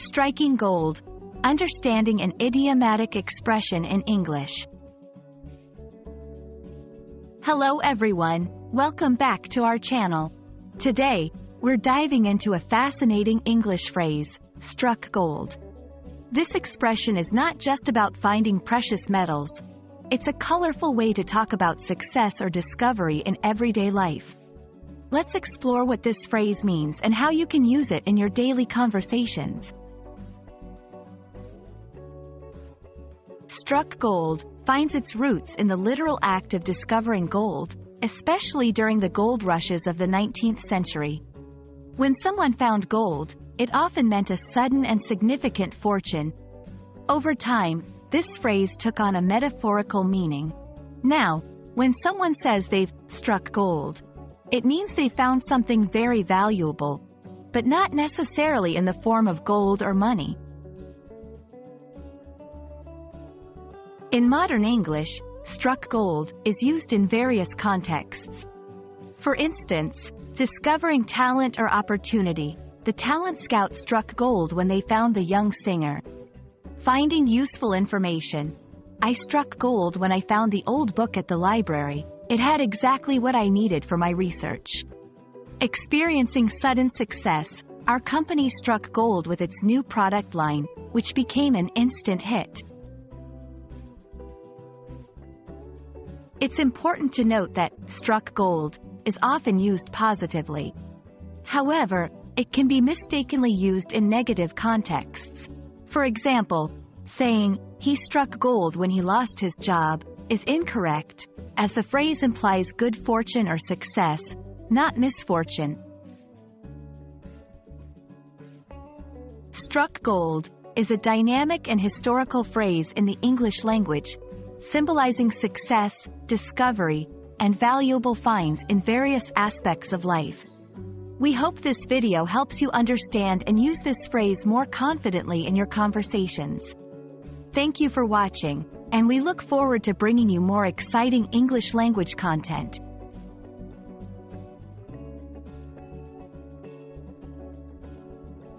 Striking gold. Understanding an idiomatic expression in English. Hello everyone, welcome back to our channel. Today, we're diving into a fascinating English phrase, struck gold. This expression is not just about finding precious metals. It's a colorful way to talk about success or discovery in everyday life. Let's explore what this phrase means and how you can use it in your daily conversations. Struck gold finds its roots in the literal act of discovering gold, especially during the gold rushes of the 19th century. When someone found gold, it often meant a sudden and significant fortune. Over time, this phrase took on a metaphorical meaning. Now, when someone says they've struck gold, it means they found something very valuable, but not necessarily in the form of gold or money. In modern English, struck gold is used in various contexts. For instance, discovering talent or opportunity. The talent scout struck gold when they found the young singer. Finding useful information. I struck gold when I found the old book at the library. It had exactly what I needed for my research. Experiencing sudden success. Our company struck gold with its new product line, which became an instant hit. It's important to note that struck gold is often used positively. However, it can be mistakenly used in negative contexts. For example, saying, "He struck gold when he lost his job," is incorrect, as the phrase implies good fortune or success, not misfortune. Struck gold is a dynamic and historical phrase in the English language, symbolizing success, discovery, and valuable finds in various aspects of life. We hope this video helps you understand and use this phrase more confidently in your conversations. Thank you for watching, and we look forward to bringing you more exciting English language content.